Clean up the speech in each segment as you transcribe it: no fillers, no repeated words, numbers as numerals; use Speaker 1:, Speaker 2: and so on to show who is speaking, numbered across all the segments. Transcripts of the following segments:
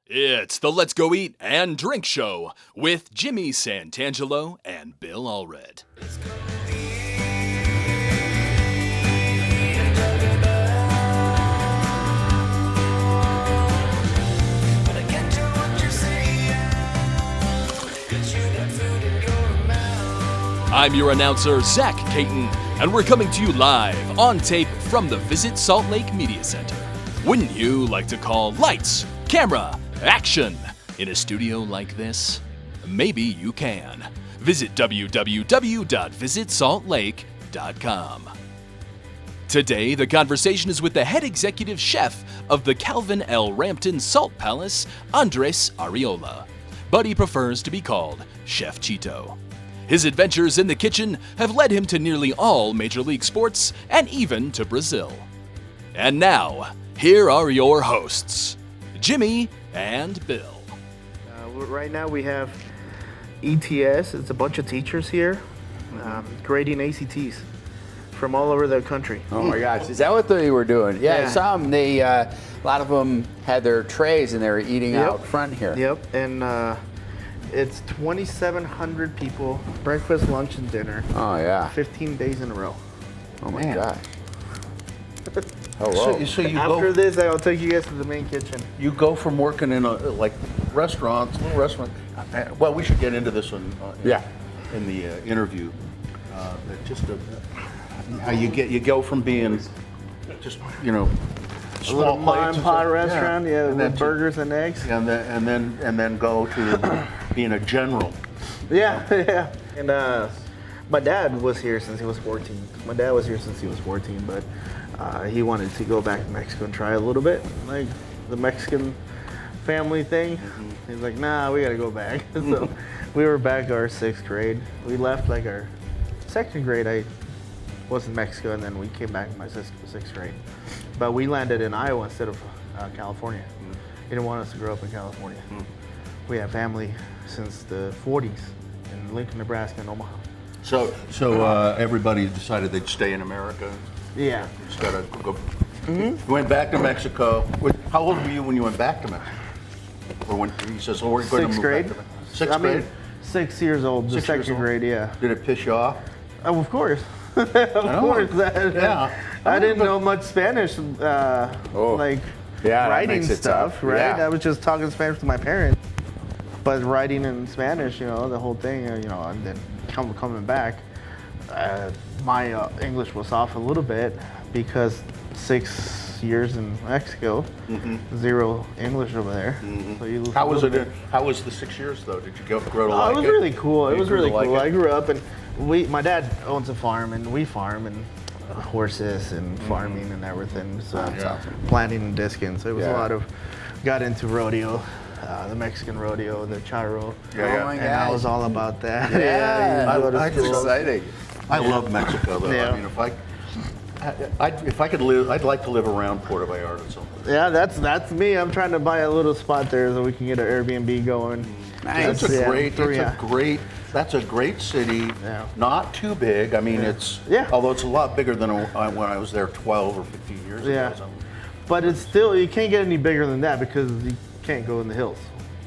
Speaker 1: It's the Let's Go Eat and Drink Show with Jimmy Santangelo and Bill Allred. I'm your announcer, Zach Caton, and we're coming to you live on tape from the Visit Salt Lake Media Center. Wouldn't you like to call lights, camera, action in a studio like this? Maybe you can. Visit www.visitsaltlake.com. Today, the conversation is with the head executive chef of the Calvin L. Rampton Salt Palace, Andres Arreola, but he prefers to be called Chef Chito. His adventures in the kitchen have led him to nearly all Major League sports and even to Brazil. And now, here are your hosts, Jimmy and Bill.
Speaker 2: Right now we have ETS. It's a bunch of teachers here grading ACTs from all over the country.
Speaker 3: Oh my gosh, is that what they were doing? Yeah.
Speaker 2: Yeah.
Speaker 3: Some, a lot of them had their trays and they were eating out front here.
Speaker 2: Yep, and it's 2,700 people, breakfast, lunch, and dinner.
Speaker 3: Oh yeah.
Speaker 2: 15 days in a row.
Speaker 3: Oh my
Speaker 4: Man.
Speaker 3: gosh. Hello.
Speaker 4: So you
Speaker 2: After
Speaker 4: go,
Speaker 2: this, I'll take you guys to the main kitchen.
Speaker 4: you go from working in little restaurant. Well, we should get into this one in the interview. How you go from being just
Speaker 2: A
Speaker 4: small
Speaker 2: little mom
Speaker 4: plates
Speaker 2: and pop
Speaker 4: stuff,
Speaker 2: restaurant,
Speaker 4: and then
Speaker 2: with burgers and eggs.
Speaker 4: and then go to being a general.
Speaker 2: Yeah, yeah. And my dad was here since he was 14. My dad was here since he was 14, but he wanted to go back to Mexico and try a little bit, like the Mexican family thing. He's like, nah, we gotta go back. So we were back our 6th grade. We left like our 2nd grade. I was in Mexico, and then we came back in my 6th grade. But we landed in Iowa instead of California. He didn't want us to grow up in California. We have family since the 40s in Lincoln, Nebraska, and Omaha.
Speaker 4: So everybody decided they'd stay in America
Speaker 2: Yeah.
Speaker 4: instead of go. You went back to Mexico. How old were you when you went back to Mexico? Or when he says, "Oh, we're going to
Speaker 2: 6th
Speaker 4: move
Speaker 2: grade.
Speaker 4: back to Mexico." 6th grade.
Speaker 2: 6 years old, the
Speaker 4: 6 years
Speaker 2: 2nd
Speaker 4: old.
Speaker 2: grade, yeah.
Speaker 4: Did it piss you off?
Speaker 2: Oh, of course. Of course.
Speaker 4: Yeah.
Speaker 2: I didn't know much Spanish, like
Speaker 3: Yeah, that
Speaker 2: writing
Speaker 3: makes it
Speaker 2: stuff,
Speaker 3: tough.
Speaker 2: right?
Speaker 3: Yeah.
Speaker 2: I was just talking Spanish to my parents, but writing in Spanish, the whole thing, and then coming back, my English was off a little bit because 6 years in Mexico, 0 English over there. So you lose
Speaker 4: How
Speaker 2: a
Speaker 4: was
Speaker 2: little
Speaker 4: it?
Speaker 2: bit.
Speaker 4: How was the 6 years though? Did you grow to
Speaker 2: Oh,
Speaker 4: like
Speaker 2: it was
Speaker 4: it?
Speaker 2: really cool. It
Speaker 4: You
Speaker 2: was
Speaker 4: grew to
Speaker 2: really
Speaker 4: like
Speaker 2: cool.
Speaker 4: it?
Speaker 2: I grew up, and my dad owns a farm, and we farm and horses and farming and everything. So planting and disking. So it was a lot of. Got into rodeo, the Mexican rodeo, the charro.
Speaker 4: Yeah.
Speaker 3: Oh my
Speaker 2: And I was
Speaker 3: gosh.
Speaker 2: all about that.
Speaker 3: Yeah,
Speaker 2: you go to
Speaker 3: that's
Speaker 2: school.
Speaker 3: exciting.
Speaker 4: I love Mexico though.
Speaker 2: Yeah.
Speaker 4: I mean, if I could live, I'd like to live around Puerto Vallarta someplace.
Speaker 2: Yeah, that's me. I'm trying to buy a little spot there so we can get an Airbnb going.
Speaker 3: Nice.
Speaker 4: That's
Speaker 2: Yeah.
Speaker 4: That's a great city.
Speaker 2: Yeah.
Speaker 4: Not too big. I mean, it's although it's a lot bigger than when I was there 12 or 15 years
Speaker 2: Yeah.
Speaker 4: ago. So.
Speaker 2: But it's still, you can't get any bigger than that because you can't go in the hills.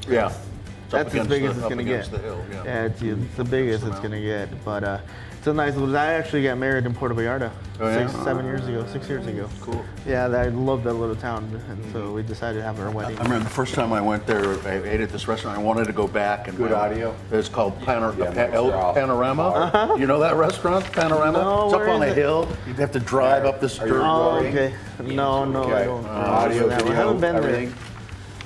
Speaker 4: Yeah. It's up
Speaker 2: That's as big as
Speaker 4: against
Speaker 2: it's
Speaker 4: the-
Speaker 2: gonna
Speaker 4: up
Speaker 2: get.
Speaker 4: against the hill, yeah.
Speaker 2: It's the biggest it's gonna get. But it's a nice little. I actually got married in Puerto Vallarta
Speaker 4: Oh, yeah?
Speaker 2: 6 years ago.
Speaker 4: Cool.
Speaker 2: Yeah, I love that little town, and so we decided to have our wedding.
Speaker 4: I remember the first time I went there, I ate at this restaurant. I wanted to go back. And
Speaker 3: Good audio.
Speaker 4: It's called
Speaker 3: Yeah,
Speaker 4: Panorama. You know that restaurant, Panorama?
Speaker 2: No,
Speaker 4: It's up
Speaker 2: where
Speaker 4: on
Speaker 2: is
Speaker 4: a
Speaker 2: it?
Speaker 4: hill. You have to drive up this dirt
Speaker 2: Oh,
Speaker 4: road.
Speaker 2: okay. No, I don't.
Speaker 3: Audio,
Speaker 2: I
Speaker 3: video,
Speaker 2: haven't been
Speaker 3: everything.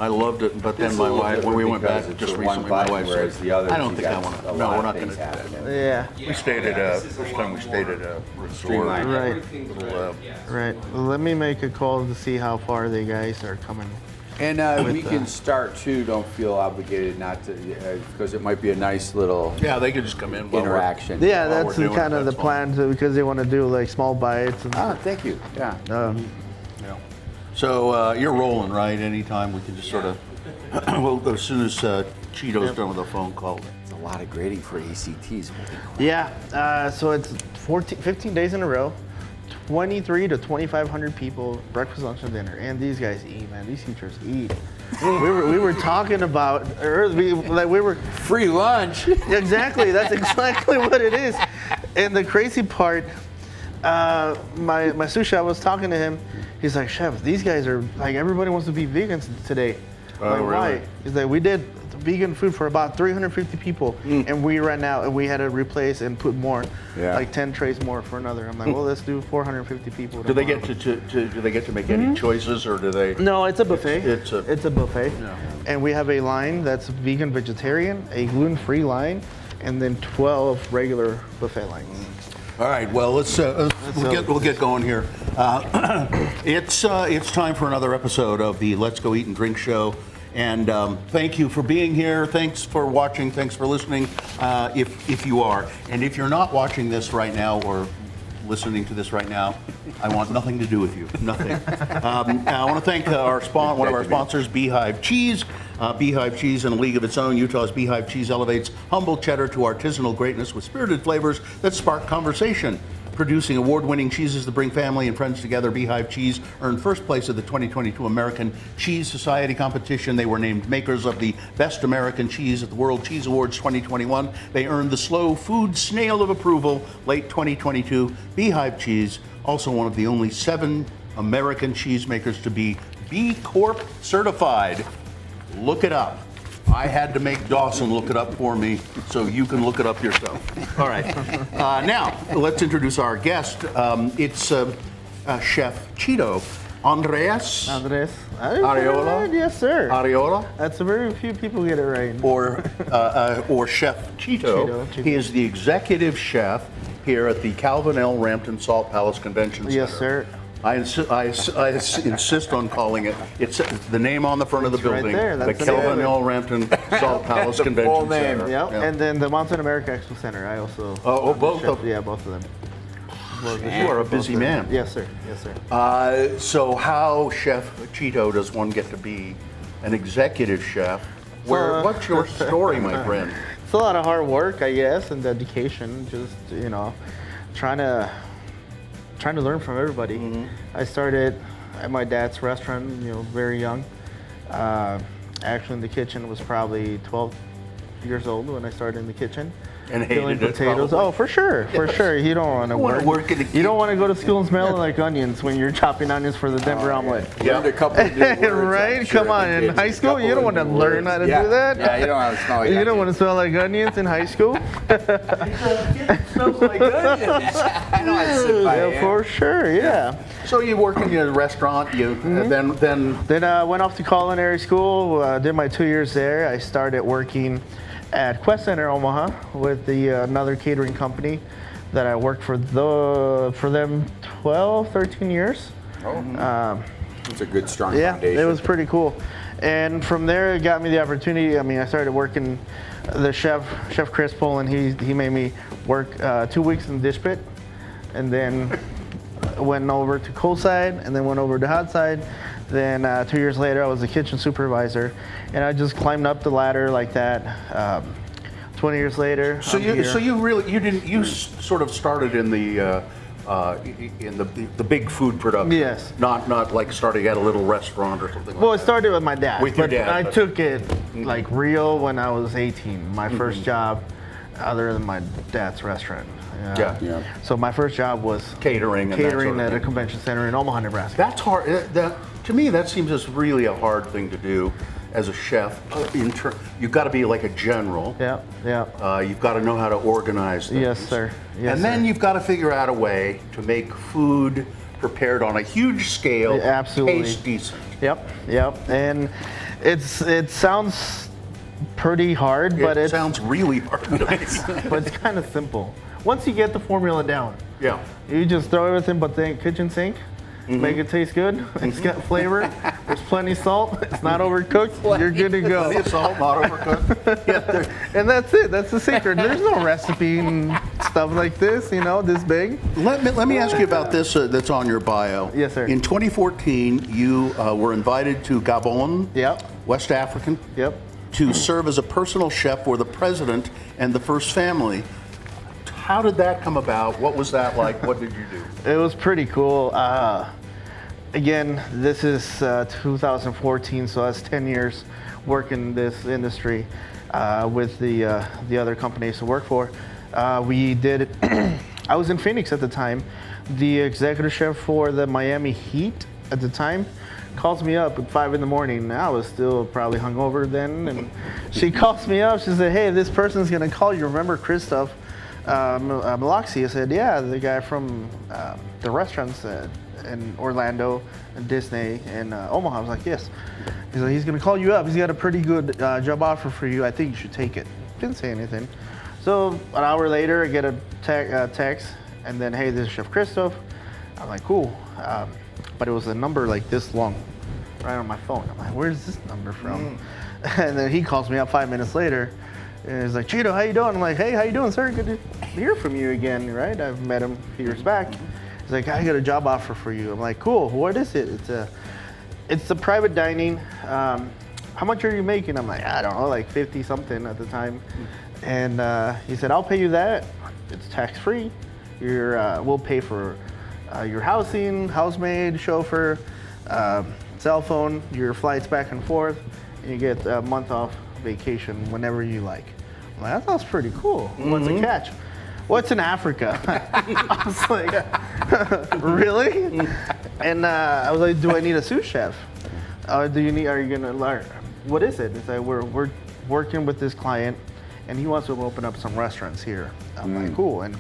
Speaker 4: I loved it, but then
Speaker 3: It's a
Speaker 4: my
Speaker 3: little
Speaker 4: wife, when we went back
Speaker 3: different
Speaker 4: just
Speaker 3: because it's
Speaker 4: recently,
Speaker 3: one
Speaker 4: my
Speaker 3: button,
Speaker 4: wife
Speaker 3: whereas
Speaker 4: said,
Speaker 3: the other
Speaker 4: I don't
Speaker 3: you
Speaker 4: think I
Speaker 3: got
Speaker 4: want
Speaker 3: a
Speaker 4: to. No,
Speaker 3: lot
Speaker 4: we're
Speaker 3: of
Speaker 4: not going to
Speaker 3: things
Speaker 4: do that.
Speaker 3: happening.
Speaker 2: there.
Speaker 4: We stayed at first time we stayed at a resort.
Speaker 3: Streamlined.
Speaker 2: Yeah, right, right. Well, let me make a call to see how far the guys are coming.
Speaker 3: And we can start too. Don't feel obligated not to, because it might be a nice little
Speaker 4: Yeah, they could just come in. while we're-
Speaker 3: interaction.
Speaker 2: Yeah,
Speaker 4: While
Speaker 2: that's
Speaker 4: we're doing
Speaker 2: kind
Speaker 4: it,
Speaker 2: of the
Speaker 4: that's
Speaker 2: plan too, because they want to do like small bites. And,
Speaker 3: Ah, thank you. Yeah.
Speaker 4: Yeah. So you're rolling, right? Anytime we can just sort of. Well, as soon as Chito's done with the phone call.
Speaker 3: It's a lot of grading for ACTs.
Speaker 2: Yeah, so it's 15 days in a row, 23 to 2,500 people, breakfast, lunch, and dinner. And these guys eat, man. These teachers eat. we were talking about we were
Speaker 3: Free lunch.
Speaker 2: exactly. That's exactly what it is. And the crazy part, my sous chef, I was talking to him. He's like, chef, these guys are like, everybody wants to be vegans today.
Speaker 4: Oh,
Speaker 2: like,
Speaker 4: really?
Speaker 2: why? He's like, we did vegan food for about 350 people, and we ran out, and we had to replace and put more, like 10 trays more for another. I'm like, well, let's do 450 people.
Speaker 4: Do they get to do they get to make any choices, or do they?
Speaker 2: No, it's a buffet.
Speaker 4: It's a
Speaker 2: buffet,
Speaker 4: Yeah.
Speaker 2: and we have a line that's vegan, vegetarian, a gluten-free line, and then 12 regular buffet lines.
Speaker 4: All right. Well, we'll get going here. It's time for another episode of the Let's Go Eat and Drink show. And thank you for being here. Thanks for watching. Thanks for listening. If you are, and if you're not watching this right now or listening to this right now, I want nothing to do with you. Nothing. I want to thank one of our sponsors, Beehive Cheese. Beehive Cheese, in a league of its own, Utah's Beehive Cheese elevates humble cheddar to artisanal greatness with spirited flavors that spark conversation. Producing award-winning cheeses that bring family and friends together, Beehive Cheese earned first place at the 2022 American Cheese Society competition. They were named makers of the Best American Cheese at the World Cheese Awards 2021. They earned the Slow Food Snail of Approval late 2022. Beehive Cheese, also one of the only 7 American cheesemakers to be B Corp certified. Look it up. I had to make Dawson look it up for me, so you can look it up yourself. All right. Now, let's introduce our guest. It's Chef Chito. Andres
Speaker 2: Arreola? Yes, sir.
Speaker 4: Arreola?
Speaker 2: That's very few people get it right.
Speaker 4: Or Chef Chito.
Speaker 2: Chito.
Speaker 4: He is the executive chef here at the Calvin L. Rampton Salt Palace Convention Center.
Speaker 2: Yes, sir.
Speaker 4: I insist on calling it. It's the name on the front of the
Speaker 2: It's right
Speaker 4: building.
Speaker 2: there.
Speaker 4: The
Speaker 2: That's the
Speaker 4: Calvin
Speaker 2: name.
Speaker 4: L. Rampton Salt Palace
Speaker 3: The
Speaker 4: Convention
Speaker 3: full name.
Speaker 4: Center.
Speaker 2: Yep.
Speaker 4: Yeah.
Speaker 2: And then the Mountain America Expo Center. I also.
Speaker 4: Both of them.
Speaker 2: Yeah, both of them.
Speaker 4: You are a busy man.
Speaker 2: Yes, sir. Yes, sir.
Speaker 4: So how, Chef Chito, does one get to be an executive chef? What's your story, my friend?
Speaker 2: It's a lot of hard work, I guess, and dedication. Just trying to learn from everybody. I started at my dad's restaurant, very young. Actually, in the kitchen was probably 12 years old when I started in the kitchen.
Speaker 4: And
Speaker 2: Peeling
Speaker 4: hated it,
Speaker 2: potatoes.
Speaker 4: probably.
Speaker 2: Oh, for sure. You don't want to work. You don't want to go to school and smell like onions when you're chopping onions for the Denver omelet.
Speaker 3: Learned a couple of new words,
Speaker 2: Right?
Speaker 3: I'm sure,
Speaker 2: Come on, in
Speaker 3: kids.
Speaker 2: high school, you don't want to learn how to do that.
Speaker 3: Yeah, you don't want to smell like
Speaker 2: You don't want to smell like onions in high school?
Speaker 4: Smells like onions.
Speaker 3: I know I sit by
Speaker 2: Yeah, for sure, yeah.
Speaker 4: So you work in a restaurant,
Speaker 2: Then I went off to culinary school, did my 2 years there. I started working at Quest Center Omaha with another catering company that I worked for them 12, 13 years.
Speaker 3: It's a good, strong
Speaker 2: Yeah,
Speaker 3: foundation.
Speaker 2: it was pretty cool. And from there, it got me the opportunity. I mean, I started working, the chef Chris Poland, he made me work 2 weeks in the dish pit, and then went over to cold side, and then went over to hot side. Then 2 years later, I was a kitchen supervisor, and I just climbed up the ladder like that. 20 years later,
Speaker 4: So
Speaker 2: I'm
Speaker 4: you
Speaker 2: here.
Speaker 4: you sort of started in the big food production.
Speaker 2: Yes.
Speaker 4: Not like starting at a little restaurant or something.
Speaker 2: Well,
Speaker 4: like
Speaker 2: it started with my dad.
Speaker 4: With your
Speaker 2: but
Speaker 4: dad,
Speaker 2: I
Speaker 4: but-
Speaker 2: took it like real when I was 18. My first job, other than my dad's restaurant.
Speaker 4: Yeah.
Speaker 2: So my first job was
Speaker 4: Catering and that sort of
Speaker 2: at a
Speaker 4: thing.
Speaker 2: convention center in Omaha, Nebraska.
Speaker 4: That's hard. To me, that seems as really a hard thing to do as a chef. You've got to be like a general.
Speaker 2: Yeah.
Speaker 4: You've got to know how to organize things.
Speaker 2: Yes, sir. Yes,
Speaker 4: and then
Speaker 2: sir.
Speaker 4: you've got to figure out a way to make food prepared on a huge scale
Speaker 2: Absolutely.
Speaker 4: taste decent.
Speaker 2: Yep. And it sounds pretty hard, but
Speaker 4: It
Speaker 2: it's
Speaker 4: sounds really hard.
Speaker 2: but it's kind of simple. Once you get the formula down,
Speaker 4: Yeah.
Speaker 2: you just throw everything but the kitchen sink. Make it taste good. It's got flavor. There's plenty of salt. It's not overcooked. You're good to go.
Speaker 4: Plenty of salt, not overcooked.
Speaker 2: And that's it. That's the secret. There's no recipe and stuff like this, this big.
Speaker 4: Let me ask you about this that's on your bio.
Speaker 2: Yes, sir.
Speaker 4: In 2014, you were invited to Gabon,
Speaker 2: Yep.
Speaker 4: West African,
Speaker 2: Yep.
Speaker 4: to serve as a personal chef for the president and the first family. How did that come about? What was that like? What did you do?
Speaker 2: It was pretty cool. again, this is 2014, so that's 10 years working this industry with the other companies to work for. We did. I was in Phoenix at the time. The executive chef for the Miami Heat at the time calls me up at 5 in the morning. I was still probably hungover then, and she calls me up. She said, "Hey, this person's gonna call you. Remember Christoph Maloxi?" I said, "Yeah, the guy from the restaurants in Orlando and Disney and Omaha." I was like, "Yes." He's like, "He's gonna call you up. He's got a pretty good job offer for you. I think you should take it." Didn't say anything. So an hour later, I get a text, and then, "Hey, this is Chef Christoph." I'm like, "Cool." But it was a number like this long, right on my phone. I'm like, "Where's this number from?" And then he calls me up 5 minutes later, and he's like, "Chito, how you doing?" I'm like, "Hey, how you doing, sir? Good to hear from you again, right? I've met him a few years back." He's like, "I got a job offer for you." I'm like, "Cool, what is it?" It's a private dining. How much are you making? I'm like, "I don't know, like 50 something at the time." And he said, "I'll pay you that. It's tax free. We'll pay for your housing, housemaid, chauffeur, cell phone, your flights back and forth, and you get a month off vacation whenever you like." I'm like, "That sounds pretty cool. What's the catch?" "What's in Africa?" I was like, "Really?" And I was like, "Do I need a sous chef? Are you gonna learn? What is it?" It's like, we're working with this client, and he wants to open up some restaurants here. I'm like, "Cool." And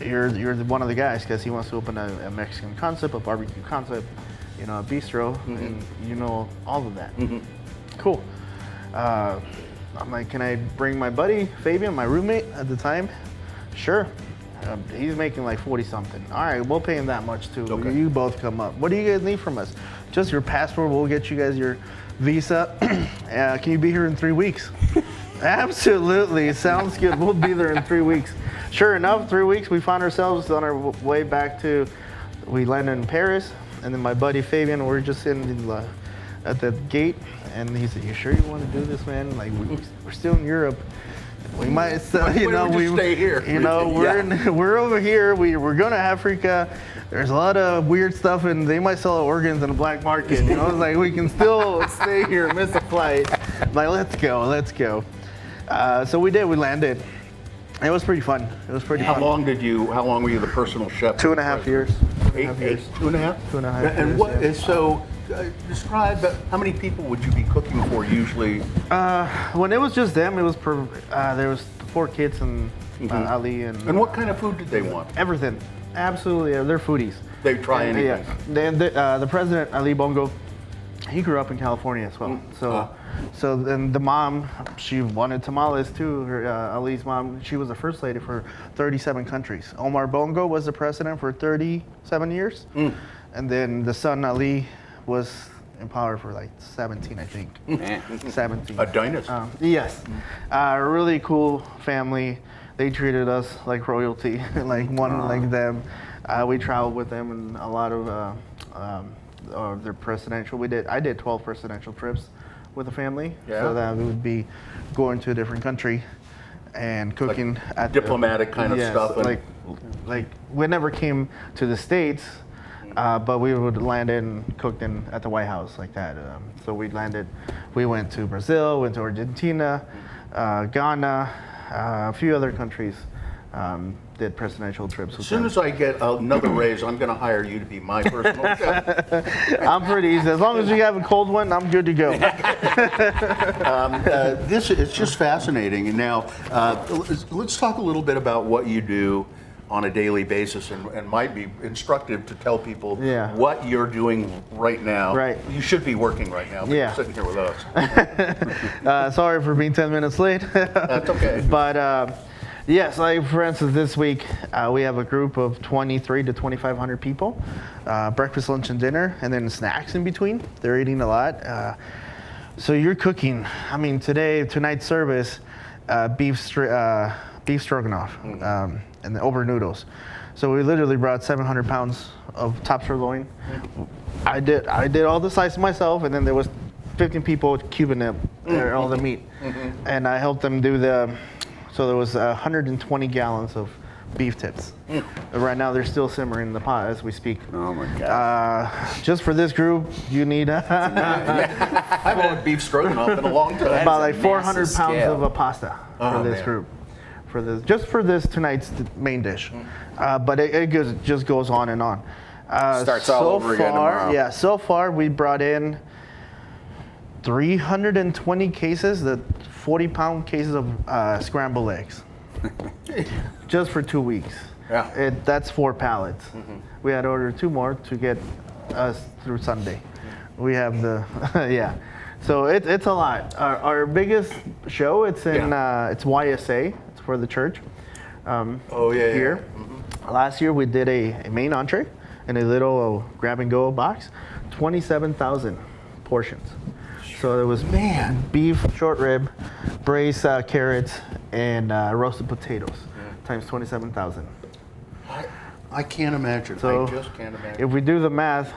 Speaker 2: you're one of the guys, because he wants to open a Mexican concept, a barbecue concept, a bistro, and all of that. Cool. I'm like, "Can I bring my buddy Fabian, my roommate at the time?" "Sure." He's making like 40 something. "All right, we'll pay him that much too.
Speaker 4: Okay.
Speaker 2: You both come up. What do you guys need from us?" "Just your passport. We'll get you guys your visa." "Can you be here in 3 weeks?" "Absolutely. Sounds good. We'll be there in 3 weeks." Sure enough, 3 weeks, we found ourselves on our way back we landed in Paris, and then my buddy Fabian, we're just sitting at the gate, and he said, "You sure you want to do this, man? Like, we're still in Europe. We might,
Speaker 4: Why don't we just stay here?"
Speaker 2: We're over here. We're going to Africa. There's a lot of weird stuff, and they might sell organs in the black market. It's like, we can still stay here, miss a flight. Like, let's go. So we did. We landed. It was pretty fun.
Speaker 4: How long were you the personal chef?
Speaker 2: 2.5 years.
Speaker 4: 8 years. 2.5?
Speaker 2: 2.5
Speaker 4: And
Speaker 2: years,
Speaker 4: what
Speaker 2: yeah.
Speaker 4: is so? Describe how many people would you be cooking for usually?
Speaker 2: When it was just them, it was there was 4 kids and Ali and.
Speaker 4: And what kind of food did they want?
Speaker 2: Everything. Absolutely, they're foodies.
Speaker 4: They try anything.
Speaker 2: Yeah. The president, Ali Bongo, he grew up in California as well. So then the mom, she wanted tamales too. Ali's mom, she was the first lady for 37 countries. Omar Bongo was the president for 37 years. And then the son, Ali, was in power for like 17, I think. 17.
Speaker 4: A dynasty.
Speaker 2: Yes. Really cool family. They treated us like royalty, like them. We traveled with them in a lot of their presidential. I did 12 presidential trips with the family.
Speaker 4: Yeah.
Speaker 2: So that we would be going to a different country and cooking
Speaker 4: like
Speaker 2: at
Speaker 4: diplomatic kind of stuff.
Speaker 2: Like we never came to the States, but we would land in cooked in at the White House like that. So we went to Brazil, went to Argentina, Ghana, a few other countries. Did presidential trips with
Speaker 4: As soon
Speaker 2: them.
Speaker 4: as I get another raise, I'm going to hire you to be my personal chef.
Speaker 2: I'm pretty easy. As long as you have a cold one, I'm good to go.
Speaker 4: It's just fascinating. And now, let's talk a little bit about what you do on a daily basis, and might be instructive to tell people what you're doing right now.
Speaker 2: Right.
Speaker 4: You should be working right now, but you're sitting here with us.
Speaker 2: Sorry for being 10 minutes late.
Speaker 4: That's okay.
Speaker 2: But yes, like for instance, this week we have a group of 2,300 to 2,500 people. Breakfast, lunch, and dinner, and then snacks in between. They're eating a lot. So you're cooking. I mean, tonight's service, beef stroganoff, and the over noodles. So we literally brought 700 pounds of top sirloin. I did all the slices myself, and then there was 15 people cubing up all the meat, and I helped them do so there was 120 gallons of beef tips. Right now, they're still simmering in the pot as we speak.
Speaker 3: Oh my God.
Speaker 2: Just for this group, you need
Speaker 4: I haven't had beef stroganoff in a long time.
Speaker 2: about like
Speaker 3: a
Speaker 2: 400
Speaker 3: massive
Speaker 2: pounds
Speaker 3: scale.
Speaker 2: of a pasta for this
Speaker 4: man.
Speaker 2: group. Just for this tonight's main dish. But it just goes on and on.
Speaker 3: Starts all over again tomorrow.
Speaker 2: Yeah, so far we brought in 320 cases, the 40-pound cases of scrambled eggs. Just for 2 weeks.
Speaker 4: Yeah.
Speaker 2: That's 4 pallets. We had to order 2 more to get us through Sunday. We have the, yeah. So it's a lot. Our biggest show, it's in it's YSA. It's for the church. Here. Last year we did a main entree in a little grab-and-go box, 27,000 portions. So there was beef, short rib, braised carrots, and roasted potatoes, times 27,000.
Speaker 4: I can't imagine.
Speaker 2: So
Speaker 4: I just can't imagine.
Speaker 2: if we do the math,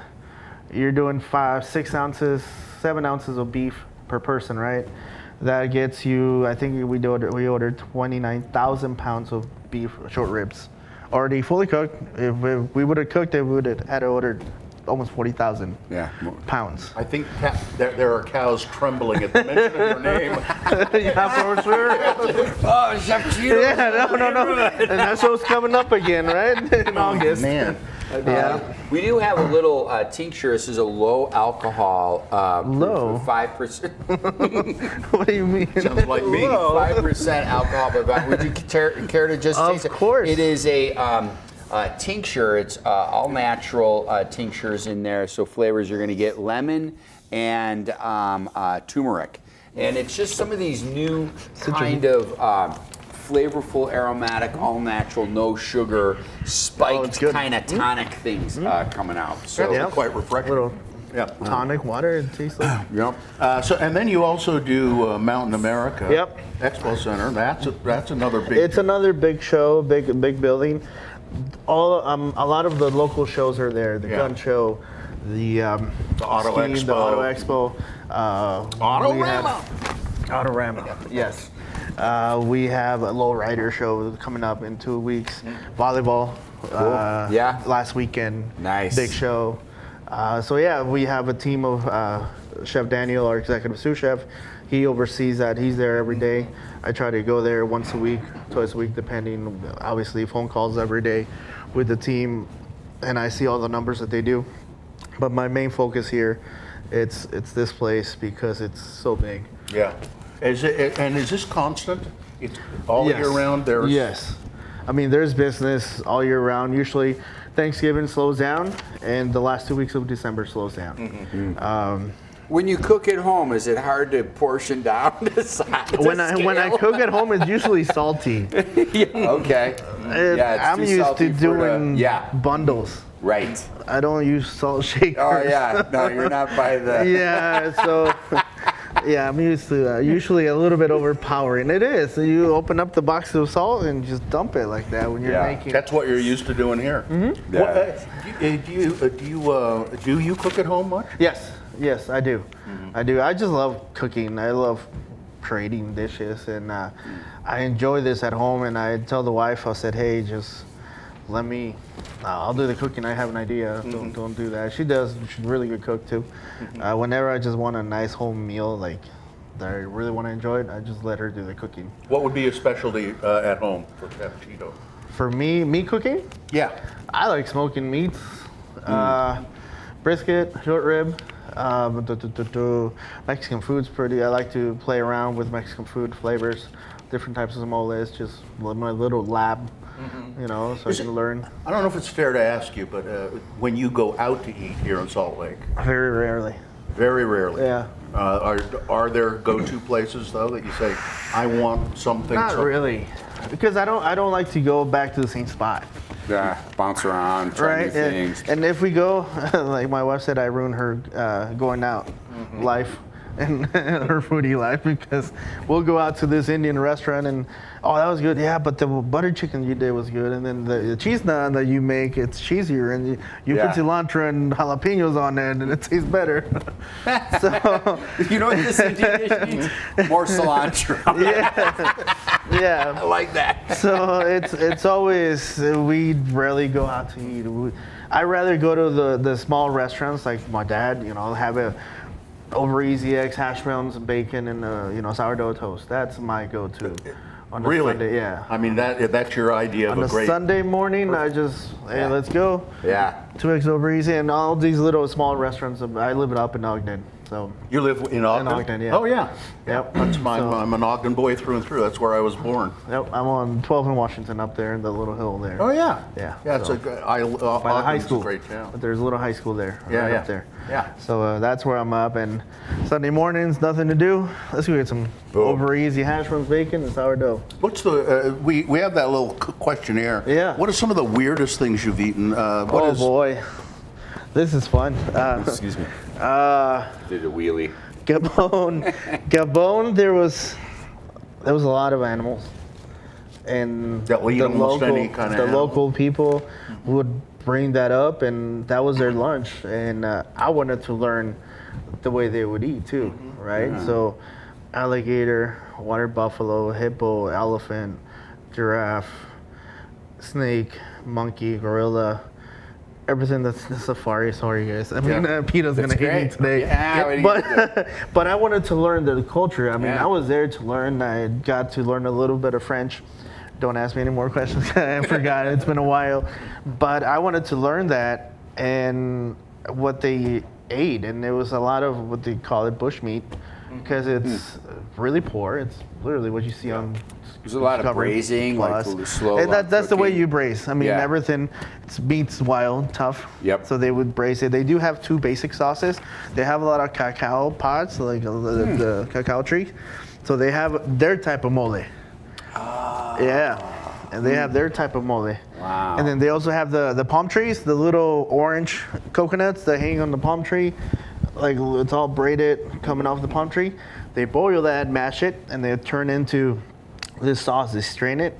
Speaker 2: you're doing 5, 6 ounces, 7 ounces of beef per person, right? That gets you, I think we ordered 29,000 pounds of beef short ribs, already fully cooked. If we would have cooked it, we would have had to order almost 40,000 pounds.
Speaker 4: I think there are cows trembling at the mention of your name.
Speaker 2: Yeah, for sure.
Speaker 3: Oh, Chef Chito.
Speaker 2: Yeah, no. And that's what's coming up again, right? In August.
Speaker 4: Man.
Speaker 2: Yeah.
Speaker 3: We do have a little tincture. This is a low alcohol.
Speaker 2: Low?
Speaker 3: 5%.
Speaker 2: What do you mean?
Speaker 4: Sounds like me.
Speaker 3: 5% alcohol. But would you care to just taste it?
Speaker 2: Of course.
Speaker 3: It is a tincture. It's all natural tinctures in there. So flavors you're going to get lemon and turmeric. And it's just some of these new kind of flavorful, aromatic, all natural, no sugar, spiked kind of tonic things coming out. So
Speaker 2: Yeah.
Speaker 4: Quite refreshing.
Speaker 2: Little
Speaker 4: Yep.
Speaker 2: tonic water, it tastes like.
Speaker 3: Yep.
Speaker 4: And then you also do Mountain America
Speaker 2: Yep.
Speaker 4: Expo Center. That's another big.
Speaker 2: It's another big show, big building. A lot of the local shows are there. The gun show, the
Speaker 4: Auto
Speaker 2: skiing,
Speaker 4: Expo.
Speaker 2: the Auto Expo.
Speaker 4: Autorama.
Speaker 2: Autorama, yes. We have a low rider show coming up in 2 weeks. Volleyball. Last weekend.
Speaker 3: Nice.
Speaker 2: Big show. So yeah, we have a team of Chef Daniel, our executive sous chef. He oversees that. He's there every day. I try to go there once a week, twice a week, depending. Obviously, phone calls every day with the team, and I see all the numbers that they do. But my main focus here, it's this place because it's so big.
Speaker 4: Yeah. Is this constant? It's all year round.
Speaker 2: Yes. I mean, there's business all year round. Usually, Thanksgiving slows down, and the last 2 weeks of December slows down.
Speaker 3: When you cook at home, is it hard to portion down to size?
Speaker 2: When I cook at home, it's usually salty.
Speaker 3: Okay.
Speaker 2: I'm used to doing bundles.
Speaker 3: Right.
Speaker 2: I don't use salt shakers.
Speaker 3: Oh yeah. No, you're not by the.
Speaker 2: Yeah. So. Yeah, I'm used to usually a little bit overpowering. It is. So you open up the box of salt and just dump it like that when you're making.
Speaker 4: That's what you're used to doing here.
Speaker 2: Mm-hmm.
Speaker 4: Do you cook at home much?
Speaker 2: Yes, I do. I do. I just love cooking. I love creating dishes, and I enjoy this at home. And I tell the wife, I said, hey, just let me. I'll do the cooking. I have an idea. Don't do that. She does. She's a really good cook too. Whenever I just want a nice home meal, like that I really want to enjoy it, I just let her do the cooking.
Speaker 4: What would be a specialty at home for Chef Chito?
Speaker 2: For me cooking?
Speaker 4: Yeah.
Speaker 2: I like smoking meats, brisket, short rib. Mexican food's pretty. I like to play around with Mexican food flavors, different types of moles. Just my little lab. So I can learn.
Speaker 4: I don't know if it's fair to ask you, but when you go out to eat here in Salt Lake,
Speaker 2: Very rarely.
Speaker 4: very rarely.
Speaker 2: Yeah.
Speaker 4: Are there go-to places though that you say, I want something?
Speaker 2: Not really, because I don't like to go back to the same spot.
Speaker 3: Yeah, bounce around, try new things.
Speaker 2: And if we go, like my wife said, I ruin her going out life. in her foodie life, because we'll go out to this Indian restaurant and, oh, that was good. Yeah, but the butter chicken you did was good. And then the cheese naan that you make, it's cheesier. And you put cilantro and jalapenos on it, and it tastes better. So,
Speaker 3: you know what this Indian dish needs? More cilantro.
Speaker 2: Yeah.
Speaker 3: I like that.
Speaker 2: So it's always, we rarely go out to eat. I rather go to the small restaurants like my dad, have a over easy eggs, hash browns, bacon, and sourdough toast. That's my go-to. On a
Speaker 4: Really?
Speaker 2: Sunday, yeah.
Speaker 4: I mean, that's your idea of
Speaker 2: On
Speaker 4: a great.
Speaker 2: Sunday morning, I just, hey, let's go.
Speaker 3: Yeah.
Speaker 2: 2 eggs over easy, and all these little small restaurants. I live up in Ogden, so.
Speaker 4: You live in Ogden?
Speaker 2: In Ogden, yeah.
Speaker 4: Oh, yeah.
Speaker 2: Yep.
Speaker 4: That's I'm an Ogden boy through and through. That's where I was born.
Speaker 2: Yep, I'm on 12th and Washington up there in the little hill there.
Speaker 4: Oh, yeah.
Speaker 2: Yeah.
Speaker 4: Yeah, it's
Speaker 2: so.
Speaker 4: by the
Speaker 2: High school.
Speaker 4: A great town.
Speaker 2: But there's a little high school there.
Speaker 4: Yeah,
Speaker 2: right
Speaker 4: yeah.
Speaker 2: Up there.
Speaker 4: Yeah.
Speaker 2: So that's where I'm up, and Sunday mornings, nothing to do. Let's go get some over easy hash browns, bacon, and sourdough.
Speaker 4: What's the, we have that little questionnaire.
Speaker 2: Yeah.
Speaker 4: What are some of the weirdest things you've eaten?
Speaker 2: Oh boy, this is fun.
Speaker 3: Excuse me. Did a wheelie.
Speaker 2: Gabon, there was a lot of animals, and
Speaker 4: That will eat almost any kind of
Speaker 2: the
Speaker 4: animal.
Speaker 2: local people would bring that up, and that was their lunch. And I wanted to learn the way they would eat too, right? So, alligator, water buffalo, hippo, elephant, giraffe, snake, monkey, gorilla. Everything that's the safari. Sorry, guys. I mean, Peter's
Speaker 3: That's
Speaker 2: gonna hate me
Speaker 3: great.
Speaker 2: today.
Speaker 3: Yeah,
Speaker 2: but I wanted to learn the culture. I mean,
Speaker 3: Yeah.
Speaker 2: I was there to learn. I got to learn a little bit of French. Don't ask me any more questions. I forgot. It's been a while. But I wanted to learn that and what they ate, and there was a lot of what they call it bush meat, because it's really poor. It's literally what you see on.
Speaker 3: There's a lot of
Speaker 2: Discovery
Speaker 3: braising, like
Speaker 2: Plus.
Speaker 3: slow.
Speaker 2: And that's the way
Speaker 3: cooking.
Speaker 2: you braise. I mean,
Speaker 3: Yeah.
Speaker 2: everything, meat's wild, tough.
Speaker 3: Yep.
Speaker 2: So they would braise it. They do have 2 basic sauces. They have a lot of cacao pods, like the cacao tree. So they have their type of mole. Yeah. And they have their type of mole.
Speaker 3: Wow.
Speaker 2: And then they also have the palm trees, the little orange coconuts that hang on the palm tree. Like it's all braided coming off the palm tree. They boil that, mash it, and they turn into this sauce. They strain it.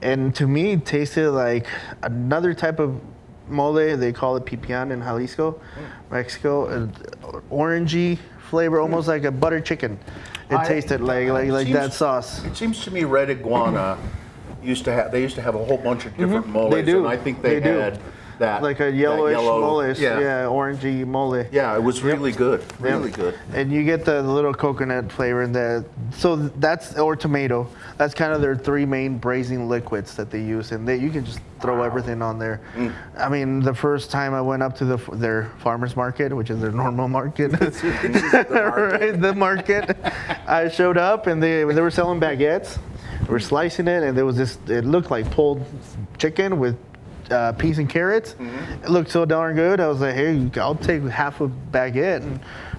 Speaker 2: And to me, it tasted like another type of mole. They call it pipián in Jalisco, Mexico. Orangey flavor, almost like a butter chicken. It tasted like that sauce.
Speaker 4: It seems to me Red Iguana used to have a whole bunch of different moles.
Speaker 2: They do.
Speaker 4: And I think they
Speaker 2: do.
Speaker 4: had that.
Speaker 2: Like a
Speaker 4: that
Speaker 2: yellowish
Speaker 4: yellow,
Speaker 2: mole,
Speaker 4: Yeah.
Speaker 2: orangey mole.
Speaker 4: Yeah, it was really good. Really good.
Speaker 2: And you get the little coconut flavor in there. So that's, or tomato. That's kind of their 3 main braising liquids that they use. And you can just throw everything on there. I mean, the first time I went up to their farmer's market, which is their normal market, right, the market, I showed up and they were selling baguettes. They were slicing it, and there was this, it looked like pulled chicken with peas and carrots. It looked so darn good. I was like, hey, I'll take half a baguette and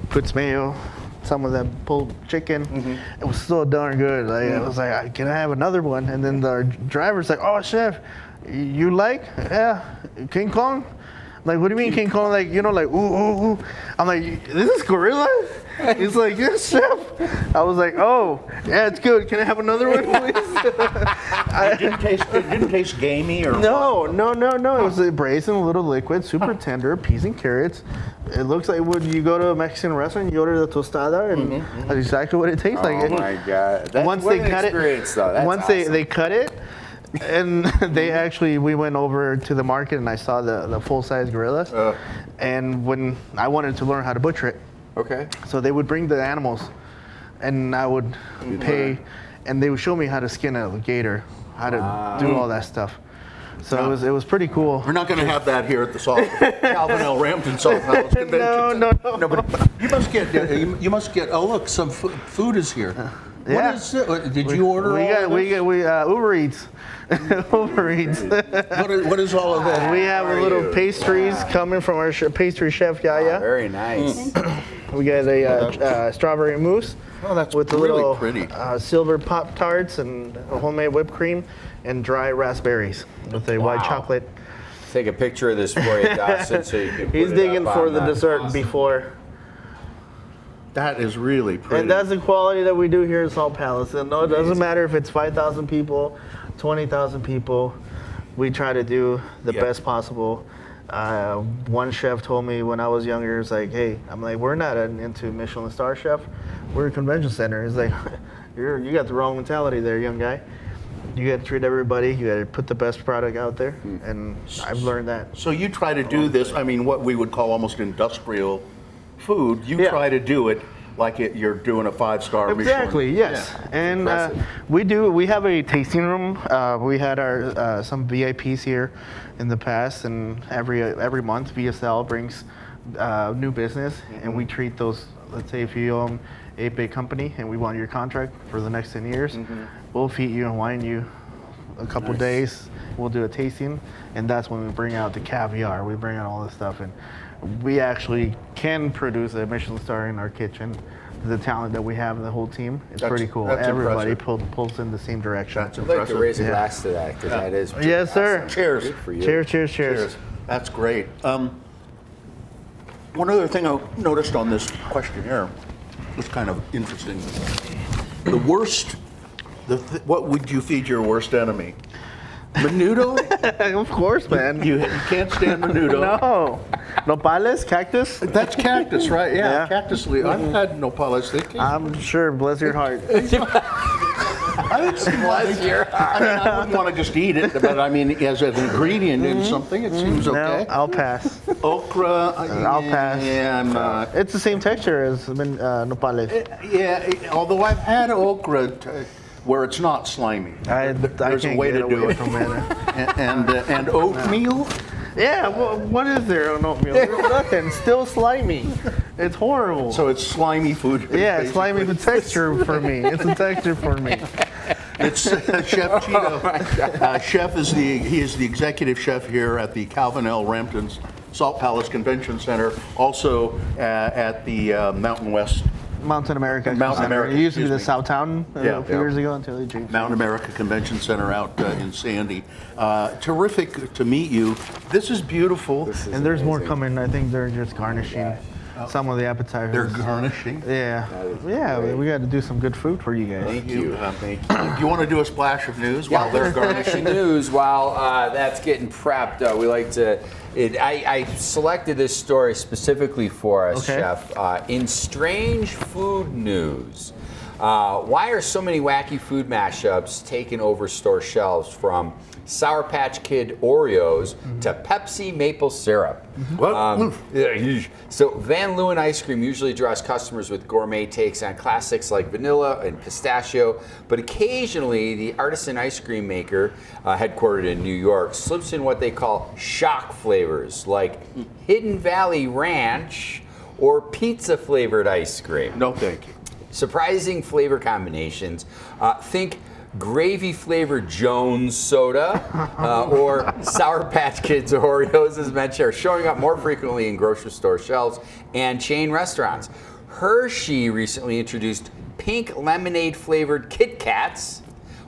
Speaker 2: put some mayo, some of that pulled chicken. It was so darn good. Like, I was like, can I have another one? And then the driver's like, oh, chef, you like? Yeah, King Kong? Like, what do you mean King Kong? Like, like, ooh, ooh, ooh. I'm like, this is gorilla? He's like, yes, chef. I was like, oh, yeah, it's good. Can I have another one, please?
Speaker 4: It didn't taste gamey or
Speaker 2: No. It was a braised little liquid, super tender, peas and carrots. It looks like when you go to a Mexican restaurant, you order the tostada, and that's exactly what it tastes like.
Speaker 3: Oh my God! That's
Speaker 2: Once
Speaker 3: what
Speaker 2: they
Speaker 3: an
Speaker 2: cut
Speaker 3: experience,
Speaker 2: it,
Speaker 3: though. That's
Speaker 2: once
Speaker 3: awesome.
Speaker 2: they cut it, and we went over to the market, and I saw the full size gorilla. And when I wanted to learn how to butcher it,
Speaker 3: Okay.
Speaker 2: so they would bring the animals, and I would pay, and they would show me how to skin a gator, how to do all that stuff. So it was pretty cool.
Speaker 4: We're not going to have that here at the Calvin L. Rampton Salt Palace Convention.
Speaker 2: No.
Speaker 4: But you must get. Oh, look, some food is here.
Speaker 2: Yeah.
Speaker 4: What is it? Did you order
Speaker 2: We
Speaker 4: all of this?
Speaker 2: Uber Eats. Uber Eats.
Speaker 4: What is all of that?
Speaker 2: We have a little pastries coming from our pastry chef Yaya.
Speaker 3: Very nice.
Speaker 2: We got a strawberry mousse.
Speaker 4: Oh, that's
Speaker 2: with the
Speaker 4: really
Speaker 2: little
Speaker 4: pretty.
Speaker 2: Silver Pop Tarts and homemade whipped cream and dry raspberries with a white chocolate.
Speaker 3: Take a picture of this for you, Dawson, so you can.
Speaker 2: He's
Speaker 3: put it
Speaker 2: digging
Speaker 3: up
Speaker 2: for
Speaker 3: on
Speaker 2: the dessert before.
Speaker 4: That is really pretty.
Speaker 2: And that's the quality that we do here in Salt Palace. And no, it doesn't matter if it's 5,000 people, 20,000 people. We try to do the best possible. One chef told me when I was younger, it's like, hey, I'm like, we're not into Michelin star chef. We're a convention center. It's like, you got the wrong mentality there, young guy. You got to treat everybody. You got to put the best product out there. And I've learned that.
Speaker 4: So you try to do this, I mean, what we would call almost industrial food. You try to do it like you're doing a 5-star Michelin.
Speaker 2: Exactly, yes.
Speaker 4: Yeah.
Speaker 2: And we have a tasting room. We had our some VIPs here in the past, and every month VSL brings new business, and we treat those. Let's say if you own a big company and we want your contract for the next 10 years, we'll feed you and wine you a couple days. We'll do a tasting, and that's when we bring out the caviar. We bring out all this stuff, and we actually can produce a Michelin star in our kitchen. The talent that we have in the whole team, it's pretty cool. Everybody pulls in the same direction.
Speaker 3: I'd like to raise a glass to that, because that is
Speaker 2: yes, sir.
Speaker 3: awesome.
Speaker 4: Cheers.
Speaker 3: Good for you.
Speaker 2: Cheers.
Speaker 4: That's great. One other thing I noticed on this questionnaire was kind of interesting. The worst, what would you feed your worst enemy? Menudo?
Speaker 2: Of course, man.
Speaker 4: You can't stand menudo.
Speaker 2: No. Nopales, cactus?
Speaker 4: That's cactus, right? Yeah, cactus leaf. I've had nopales.
Speaker 2: I'm sure, bless your heart.
Speaker 3: Bless your heart.
Speaker 4: I mean, I wouldn't want to just eat it, but I mean, as an ingredient in something, it seems okay.
Speaker 2: No, I'll pass.
Speaker 4: Okra.
Speaker 2: I'll pass.
Speaker 4: Yeah,
Speaker 2: It's the same texture as nopales.
Speaker 4: Although I've had okra where it's not slimy. There's a way to do it. And oatmeal.
Speaker 2: Yeah, well, what is there on oatmeal? There's nothing. Still slimy. It's horrible.
Speaker 4: So it's slimy food.
Speaker 2: Yeah, it's slimy with texture for me. It's a texture for me.
Speaker 4: It's Chef Chito. Chef is the executive chef here at the Calvin L. Rampton's Salt Palace Convention Center, also at the Mountain America.
Speaker 2: It used to be the Southtown a few years ago until they changed.
Speaker 4: Mountain America Convention Center out in Sandy. Terrific to meet you. This is beautiful.
Speaker 2: And there's more coming. I think they're just garnishing some of the appetizers.
Speaker 4: They're garnishing?
Speaker 2: Yeah. We got to do some good food for you guys.
Speaker 3: Thank you.
Speaker 4: You want to do a splash of news while they're garnishing?
Speaker 3: News while that's getting prepped. We like to. I selected this story specifically for us, Chef. In strange food news, why are so many wacky food mashups taking over store shelves, from Sour Patch Kid Oreos to Pepsi maple syrup? So Van Leeuwen ice cream usually draws customers with gourmet takes on classics like vanilla and pistachio, but occasionally the artisan ice cream maker, headquartered in New York, slips in what they call shock flavors like Hidden Valley Ranch or pizza flavored ice cream.
Speaker 4: No, thank you.
Speaker 3: Surprising flavor combinations. Think gravy flavored Jones soda or Sour Patch Kids Oreos, as mentioned, are showing up more frequently in grocery store shelves and chain restaurants. Hershey recently introduced pink lemonade flavored Kit Kats,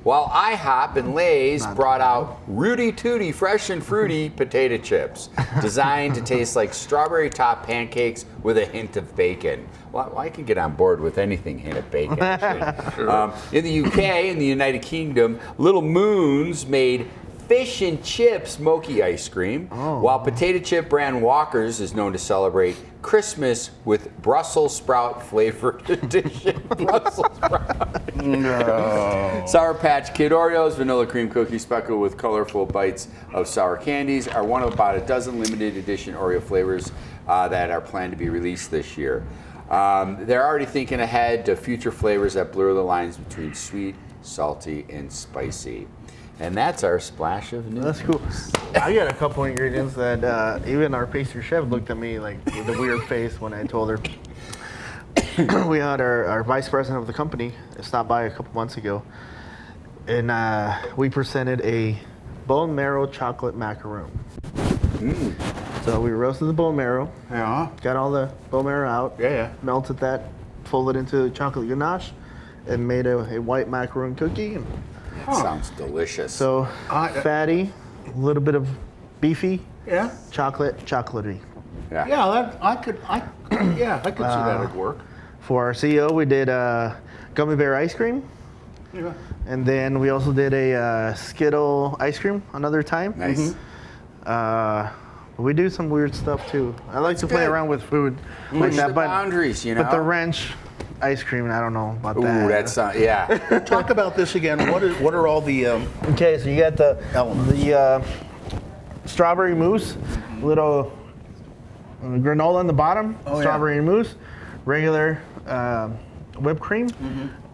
Speaker 3: while IHOP and Lay's brought out Rudy Tooty Fresh and Fruity potato chips, designed to taste like strawberry topped pancakes with a hint of bacon. Well, I can get on board with anything hint of bacon, actually. In the UK and the United Kingdom, Little Moons made fish and chip smoky ice cream, while potato chip brand Walker's is known to celebrate Christmas with Brussels sprout flavored edition. Brussels sprout.
Speaker 4: No.
Speaker 3: Sour Patch Kid Oreos, vanilla cream cookie speckled with colorful bites of sour candies, are one of about a dozen limited edition Oreo flavors that are planned to be released this year. They're already thinking ahead to future flavors that blur the lines between sweet, salty, and spicy. And that's our splash of news.
Speaker 2: That's cool. I got a couple ingredients that even our pastry chef looked at me like with a weird face when I told her. We had our vice president of the company stop by a couple months ago, and we presented a bone marrow chocolate macaroon. So we roasted the bone marrow.
Speaker 4: Yeah.
Speaker 2: Got all the bone marrow out.
Speaker 4: Yeah.
Speaker 2: Melted that, folded into chocolate ganache, and made a white macaroon cookie.
Speaker 3: That sounds delicious.
Speaker 2: So fatty, a little bit of beefy.
Speaker 4: Yeah.
Speaker 2: Chocolatey.
Speaker 4: Yeah, I could see that at work.
Speaker 2: For our CEO, we did gummy bear ice cream.
Speaker 4: Yeah.
Speaker 2: And then we also did a Skittle ice cream another time.
Speaker 3: Nice.
Speaker 2: We do some weird stuff too. I like to play
Speaker 3: good.
Speaker 2: around with food like
Speaker 3: Push
Speaker 2: that,
Speaker 3: the
Speaker 2: but
Speaker 3: boundaries, you know.
Speaker 2: But the ranch ice cream, I don't know about
Speaker 3: Ooh,
Speaker 2: that.
Speaker 3: that's yeah.
Speaker 4: Talk about this again. What are all the
Speaker 2: Okay, so you got
Speaker 4: Elements.
Speaker 2: the strawberry mousse, little granola on the bottom,
Speaker 4: Oh,
Speaker 2: strawberry mousse, regular whipped cream,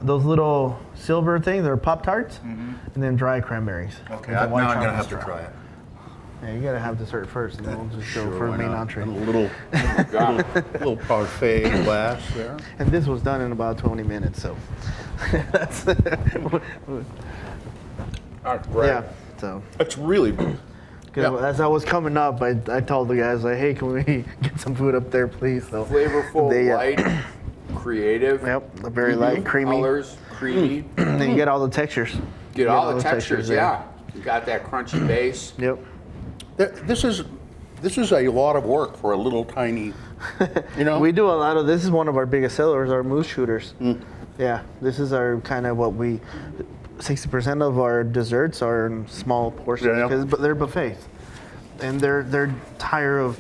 Speaker 2: those little silver things, they're Pop-Tarts, and then dry cranberries.
Speaker 4: Okay,
Speaker 2: With the
Speaker 4: now
Speaker 2: white
Speaker 4: I'm gonna
Speaker 2: chocolate
Speaker 4: have to
Speaker 2: straw.
Speaker 4: try it.
Speaker 2: Yeah, you gotta have dessert first, and then we'll just go
Speaker 4: Sure,
Speaker 2: for
Speaker 4: why
Speaker 2: the main
Speaker 4: not?
Speaker 2: entree.
Speaker 4: And a little parfait glass there.
Speaker 2: And this was done in about 20 minutes, so that's
Speaker 3: Right.
Speaker 2: yeah. So
Speaker 4: It's really good.
Speaker 2: 'cause
Speaker 4: Yeah.
Speaker 2: as I was coming up, I told the guys like, hey, can we get some food up there, please? So
Speaker 3: Flavorful,
Speaker 2: they,
Speaker 3: light, creative.
Speaker 2: Yep, very light, creamy.
Speaker 3: Colors, creamy.
Speaker 2: And then you get all the textures.
Speaker 3: Get
Speaker 2: You
Speaker 3: all the textures,
Speaker 2: there.
Speaker 3: yeah. You got that crunchy base.
Speaker 2: Yep.
Speaker 4: This is a lot of work for a little tiny, you know.
Speaker 2: We do a lot of, this is one of our biggest sellers, our moose shooters. Yeah, this is our kind of 60% of our desserts are in small portions,
Speaker 4: Yeah.
Speaker 2: but they're buffets. And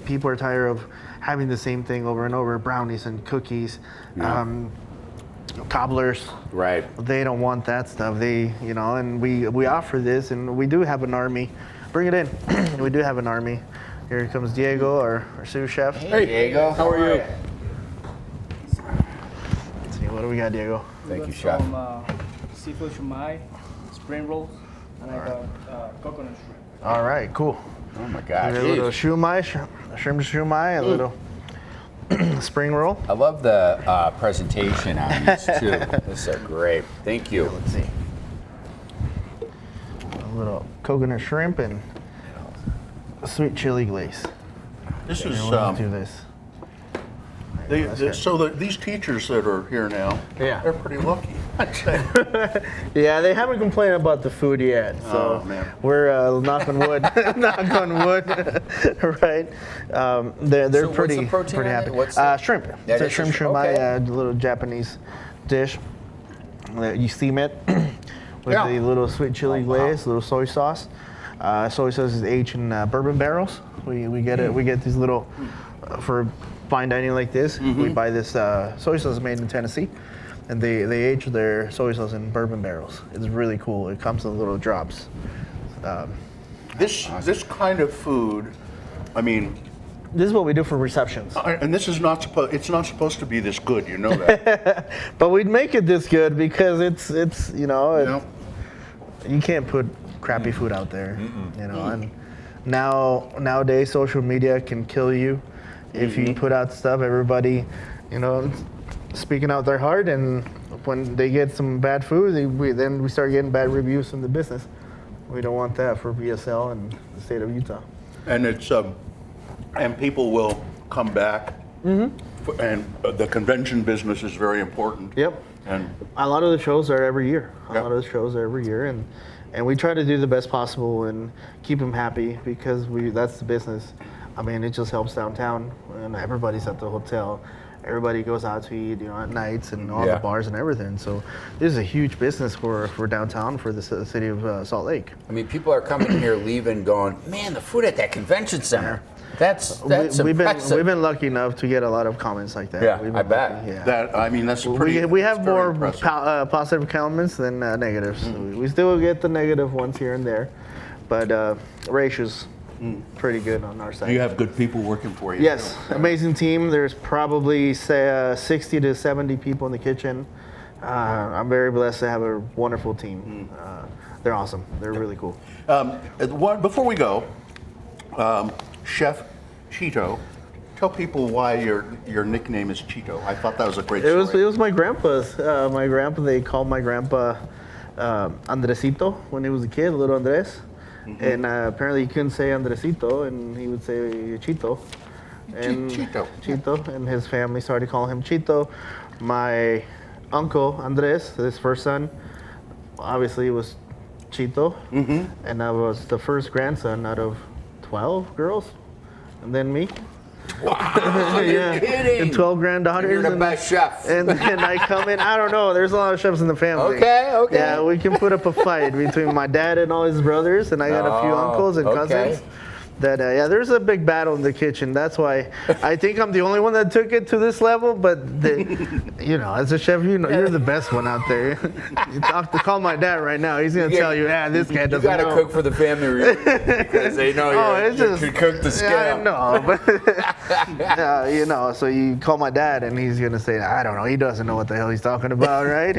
Speaker 2: people are tired of having the same thing over and over, brownies and cookies, cobblers.
Speaker 3: Right.
Speaker 2: They don't want that stuff. And we offer this, and we do have an army. Bring it in. We do have an army. Here comes Diego, our sous chef.
Speaker 3: Hey, Diego. How are you?
Speaker 2: Let's see, what do we got, Diego?
Speaker 3: Thank you,
Speaker 5: got
Speaker 3: chef.
Speaker 5: some seafood shumai, spring rolls, and I got coconut shrimp.
Speaker 2: All right, cool.
Speaker 3: Oh my gosh.
Speaker 2: A little shumai, shrimp shumai, a little spring roll.
Speaker 3: I love the presentation on these too. These are great. Thank you.
Speaker 2: Let's see. A little coconut shrimp and sweet chili glaze.
Speaker 4: This
Speaker 2: Here,
Speaker 4: is
Speaker 2: we'll just do this.
Speaker 4: these teachers that are here now.
Speaker 2: Yeah.
Speaker 4: They're pretty lucky. I'd say.
Speaker 2: Yeah, they haven't complained about the food yet, so
Speaker 4: Oh, man.
Speaker 2: we're knock on wood, knock on wood, right? They're
Speaker 3: So what's
Speaker 2: pretty
Speaker 3: the protein
Speaker 2: pretty
Speaker 3: on
Speaker 2: happy.
Speaker 3: it? What's the-
Speaker 2: Shrimp.
Speaker 3: That
Speaker 2: It's a
Speaker 3: is a
Speaker 2: shrimp
Speaker 3: shrimp,
Speaker 2: shumai,
Speaker 3: okay.
Speaker 2: a little Japanese dish. You steam it with
Speaker 4: Yeah.
Speaker 2: the little sweet chili glaze, little soy sauce. Soy sauce is aged in bourbon barrels. We get it. We get these little for fine dining like this. We buy this soy sauce made in Tennessee, and they age their soy sauce in bourbon barrels. It's really cool. It comes in little drops.
Speaker 4: This kind of food, I mean,
Speaker 2: This is what we do for receptions.
Speaker 4: and this is not supposed. It's not supposed to be this good. You know that.
Speaker 2: But we'd make it this good because it's
Speaker 4: You know?
Speaker 2: you can't put crappy food out there, and nowadays social media can kill you if you put out stuff. Everybody, speaking out their heart, and when they get some bad food, then we start getting bad reviews from the business. We don't want that for VSL and the state of Utah.
Speaker 4: And it's and people will come back. And the convention business is very important.
Speaker 2: Yep.
Speaker 4: And
Speaker 2: A lot of the shows are every year.
Speaker 4: Yep.
Speaker 2: A lot of the shows are every year, and we try to do the best possible and keep them happy because that's the business. I mean, it just helps downtown, and everybody's at the hotel. Everybody goes out to eat, at nights and all
Speaker 3: Yeah.
Speaker 2: the bars and everything. So this is a huge business for downtown, for the city of Salt Lake.
Speaker 3: I mean, people are coming here, leaving, going, man, the food at that convention center. That's
Speaker 2: We've
Speaker 3: impressive.
Speaker 2: been lucky enough to get a lot of comments like that.
Speaker 3: Yeah,
Speaker 2: We've
Speaker 3: I
Speaker 2: been
Speaker 3: bet.
Speaker 2: lucky, yeah.
Speaker 4: that's a pretty.
Speaker 2: We have
Speaker 4: it's very
Speaker 2: more
Speaker 4: impressive.
Speaker 2: positive comments than negatives. We still get the negative ones here and there, but ratio's pretty good on our side.
Speaker 4: You have good people working for you.
Speaker 2: Yes, amazing team. There's probably 60 to 70 people in the kitchen. I'm very blessed to have a wonderful team. They're awesome. They're really cool.
Speaker 4: Before we go, Chef Chito, tell people why your nickname is Chito. I thought that was a great story.
Speaker 2: It was my grandpa's. My grandpa, they called my grandpa Andresito when he was a kid, little Andres. And apparently he couldn't say Andresito, and he would say Chito. And
Speaker 4: Chito.
Speaker 2: And his family started calling him Chito. My uncle Andres, his first son, obviously was Chito. And I was the first grandson out of 12 girls, and then me.
Speaker 3: Wow,
Speaker 2: yeah,
Speaker 3: you're kidding.
Speaker 2: and 12 granddaughters.
Speaker 3: You're the
Speaker 2: and,
Speaker 3: best chef.
Speaker 2: and I come in. I don't know. There's a lot of chefs in the family.
Speaker 3: Okay.
Speaker 2: Yeah, we can put up a fight between my dad and all his brothers, and I got a few uncles and cousins. That yeah, there's a big battle in the kitchen. That's why I think I'm the only one that took it to this level. But you know, as a chef, you know, you're the best one out there. You call my dad right now. He's gonna tell you, this guy doesn't know.
Speaker 3: You gotta cook for the family because they know you cook the scale.
Speaker 2: Yeah, I know, but you know, so you call my dad and he's gonna say, I don't know, he doesn't know what the hell he's talking about, right?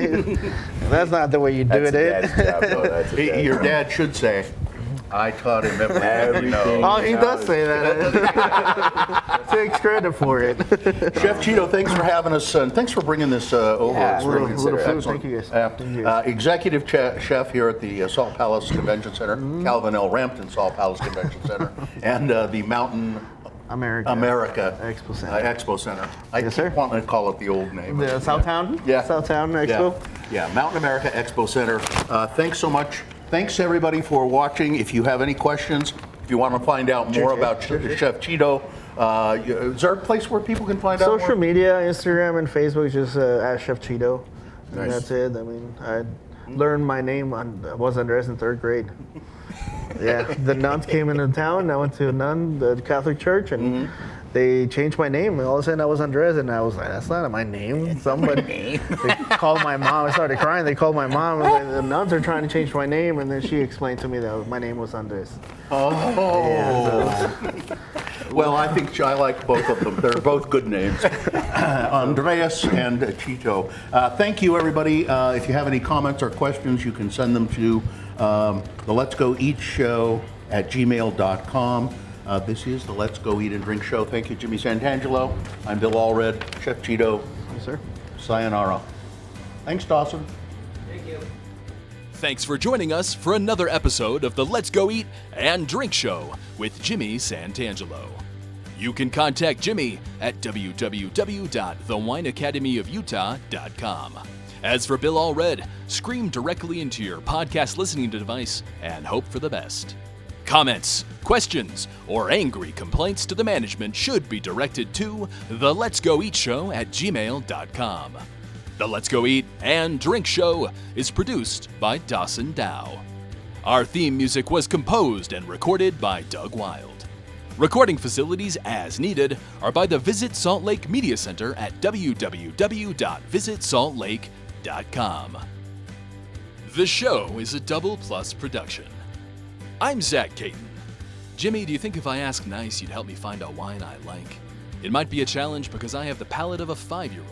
Speaker 2: That's not the way you do it.
Speaker 4: Your dad should say, I taught him everything.
Speaker 2: Oh, he does say that. Takes credit for it.
Speaker 4: Chef Chito, thanks for having us, and thanks for bringing this over.
Speaker 3: Yeah,
Speaker 4: It's
Speaker 3: little
Speaker 4: really
Speaker 2: food.
Speaker 4: excellent.
Speaker 2: Thank you, guys. Thank you.
Speaker 4: Executive chef here at the Salt Palace Convention Center, Calvin L. Rampton Salt Palace Convention Center, and the Mountain America
Speaker 2: Expo Center.
Speaker 4: I
Speaker 2: Yes,
Speaker 4: keep
Speaker 2: sir.
Speaker 4: wanting to call it the old name.
Speaker 2: The Southtown?
Speaker 4: Yeah.
Speaker 2: Southtown Expo?
Speaker 4: Yeah, Mountain America Expo Center. Thanks so much. Thanks everybody for watching. If you have any questions, if you want to find out more about Chef Chito, is there a place where people can find out more?
Speaker 2: Social media, Instagram and Facebook, just at Chef Chito. And
Speaker 4: Nice.
Speaker 2: that's it. I mean, I learned my name I was Andres in 3rd grade. Yeah, the nuns came into town. I went to the Catholic church, and they changed my name. And all of a sudden, I was Andres, and I was like, "That's not my name." Somebody they called my mom. I started crying. They called my mom. And like, the nuns are trying to change my name, and then she explained to me that my name was Andres.
Speaker 4: Oh.
Speaker 2: Yeah, so.
Speaker 4: Well, I think I like both of them. They're both good names. Andreas and Chito. Thank you, everybody. If you have any comments or questions, you can send them to the Let's Go Eat Show at gmail.com. This is the Let's Go Eat and Drink Show. Thank you, Jimmy Santangelo. I'm Bill Allred. Chef Chito.
Speaker 2: Yes, sir.
Speaker 4: Sayonara. Thanks, Dawson.
Speaker 1: Thanks for joining us for another episode of the Let's Go Eat and Drink Show with Jimmy Santangelo. You can contact Jimmy at www.thewineacademyofutah.com. As for Bill Allred, scream directly into your podcast listening device and hope for the best. Comments, questions, or angry complaints to the management should be directed to the Let's Go Eat Show at gmail.com. The Let's Go Eat and Drink Show is produced by Dawson Dow. Our theme music was composed and recorded by Doug Wild. Recording facilities as needed are by the Visit Salt Lake Media Center at www.visitsaltlake.com. The show is a Double Plus production. I'm Zach Caton. Jimmy, do you think if I ask nice, you'd help me find a wine I like? It might be a challenge because I have the palate of a 5-year-old.